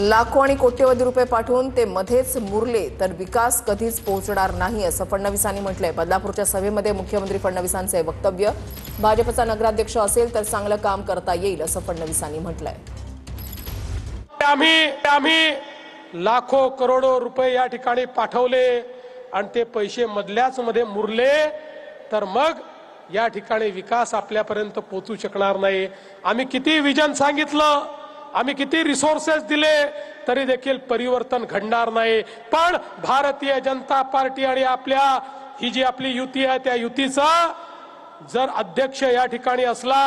लाखो आणि कोट्यवधी रुपये पाठवून ते मध्येच मुरले तर विकास कधीच पोहोचणार नाही असं फडणवीसांनी म्हटलंय। बदलापूरच्या सभेमध्ये मुख्यमंत्री फडणवीसांचे वक्तव्य, भाजपचा नगराध्यक्ष असेल तर चांगलं काम करता येईल असं फडणवीसांनी म्हटलंय। आम्ही लाखो करोडो रुपये या ठिकाणी पाठवले आणि ते पैसे मधल्याच मध्ये मुरले तर मग या ठिकाणी विकास आपल्यापर्यंत पोहोचू शकणार नाही। आम्ही किती विजन सांगितलं, आम्ही किती रिसोर्सेस दिले तरी देखील परिवर्तन घडणार नाही। पण भारतीय जनता पार्टी आणि ही जी आपली युती आहे त्या युतीचा जर अध्यक्ष या ठिकाणी असला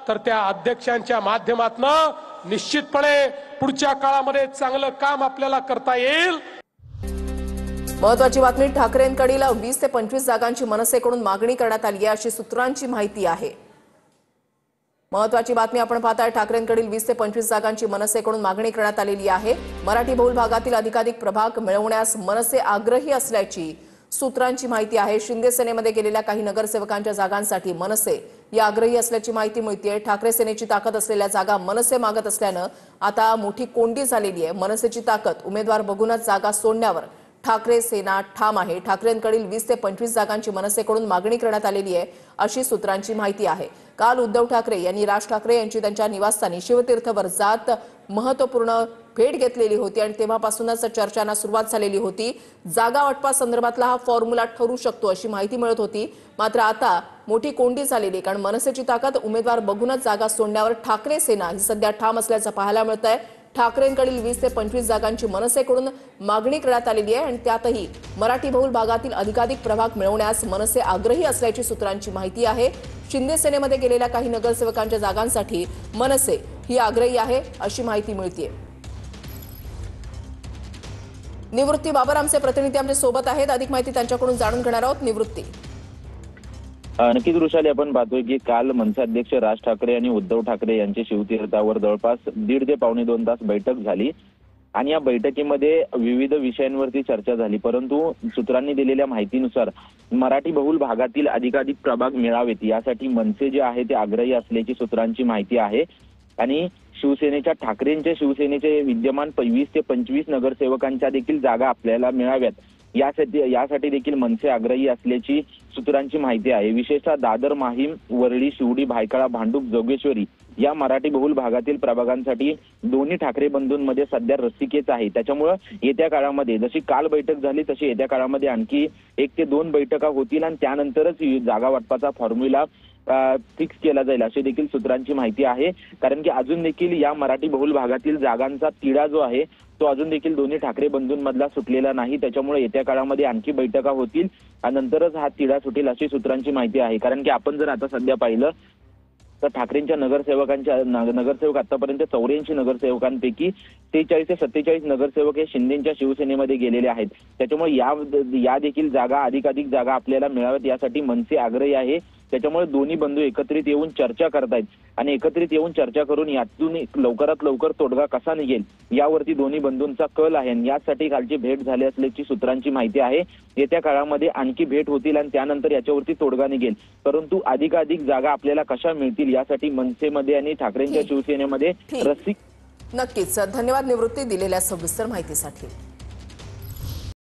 तर त्या अध्यक्षांच्या माध्यमातून निश्चितपणे पुढच्या काळामध्ये चांगलं काम आपल्याला करता येईल। महत्त्वाची बातमी, ठाकरेंकडील 20 ते 25 जागांची मनसेकडून मागणी करण्यात आली आहे अशी सूत्रांची माहिती आहे। महत्त्वाची बातमी आपण पाहताय, ठाकरेंकडील 20 ते 25 जागांची मनसेकडून मागणी करण्यात आलेली आहे। मराठी बहुल भागातील अधिकाधिक प्रभाग मिळवण्यास मनसे आग्रही असल्याची सूत्रांची माहिती आहे। शिंदे सेनेमध्ये गेलेल्या काही नगरसेवकांच्या जागांसाठी मनसे या आग्रही असल्याची माहिती मिळते। ठाकरे सेनेची ताकद असलेल्या जागा मनसे मागत असल्यानं आता मोठी कोंडी झालेली आहे। मनसेची ताकद उमेदवार बघूनच जागा सोडण्यावर ठाकरे सेना ठाम आहे। ठाकरेंकडील 20 ते 25 जागांची मनसेकडून मागणी करण्यात आलेली आहे अशी सूत्रांची माहिती आहे। काल उद्धव ठाकरे यांनी राज ठाकरे यांची त्यांच्या निवासस्थानी शिवतीर्थवर जात महत्त्वपूर्ण भेट घेतलेली होती आणि तेव्हापासूनच चर्चांना सुरुवात झालेली होती। जागा वाटपासंदर्भातला हा फॉर्म्युला ठरू शकतो अशी माहिती मिळत होती, मात्र आता मोठी कोंडी झालेली, कारण मनसेची ताकद उमेदवार बघूनच जागा सोडण्यावर ठाकरे सेना ही सध्या ठाम असल्याचं पाहायला मिळतंय। ठाकरेंकडील 20 ते 25 जागांची मनसेकडून मागणी करण्यात आलेली आहे आणि त्यातही मराठी बहुल भागातील अधिकाधिक प्रभाग मिळवण्यास मनसे आग्रही असल्याची सूत्रांची माहिती आहे। शिंदे सेनेमध्ये गेलेल्या काही नगरसेवकांच्या जागांसाठी मनसे ही आग्रही आहे अशी माहिती मिळते। निवृत्ती बाबर आमचे प्रतिनिधी आमच्या सोबत आहेत, अधिक माहिती त्यांच्याकडून जाणून घेणार आहोत। निवृत्ती, नक्कीच वृषाली, आपण पाहतोय की काल मनसे अध्यक्ष राज ठाकरे आणि उद्धव ठाकरे यांची शिवतीर्थावर जवळपास 1.5 ते पावणे 2 तास बैठक झाली आणि या बैठकीमध्ये विविध विषयांवरती चर्चा झाली। परंतु सूत्रांनी दिलेल्या माहितीनुसार मराठी बहुल भागातील अधिकाधिक प्रभाग मिळावेत यासाठी मनसे जे आहे ते आग्रही असल्याची सूत्रांची माहिती आहे आणि ठाकरेंच्या शिवसेनेचे विद्यमान 20 ते 25 नगरसेवकांच्या देखील जागा आपल्याला मिळाव्यात यासाठी देखील मनसे आग्रही असल्याची सूत्रांची माहिती आहे। विशेषतः दादर, माहीम, वरळी, शिवडी, भायखळा, भांडूप, जोगेश्वरी या मराठी बहुल भागातील प्रभागांसाठी दोन्ही ठाकरे बंधूंमध्ये सध्या रस्सीखेच आहे। त्याच्यामुळे येत्या काळामध्ये जशी काल बैठक झाली तशी येत्या काळामध्ये आणखी 1 ते 2 बैठका होतील आणि त्यानंतरच जागा वाटपाचा फॉर्म्युला फिक्स केला जाईल अशी देखील सूत्रांची माहिती आहे। कारण की अजून देखील या मराठी बहुल भागातील जागांचा तिढा जो आहे तो अजून देखील दोन्ही ठाकरे बंधूंमधला सुटलेला नाही। त्याच्यामुळे येत्या काळामध्ये आणखी बैठका होतील आणि नंतरच हा तिढा सुटेल अशी सूत्रांची माहिती आहे। कारण की आपण जर आता सध्या पाहिलं तर ठाकरेंच्या नगरसेवक आतापर्यंत 84 नगरसेवकांपैकी 43 ते 47 नगरसेवक हे शिंदेच्या शिवसेनेमध्ये गेलेले आहेत। त्याच्यामुळे या देखील जागा अधिकाधिक जागा आपल्याला मिळाव्यात यासाठी मनसे आग्रही आहे। त्याच्यामुळे दोन्ही बंधू एकत्रित येऊन चर्चा करतायत आणि एकत्रित येऊन चर्चा करून यातून लवकरात लवकर तोडगा कसा निघेल यावरती दोन्ही बंधूंचा कल आहे आणि यासाठी कालची भेट झाली असल्याची सूत्रांची माहिती आहे। येत्या काळामध्ये आणखी भेट होतील आणि त्यानंतर याच्यावरती तोडगा निघेल। परंतु अधिकाधिक जागा आपल्याला कशा मिळतील यासाठी मनसेमध्ये आणि ठाकरेंच्या शिवसेनेमध्ये रस्सी। नक्कीच धन्यवाद निवृत्ती दिलेल्या सविस्तर माहितीसाठी।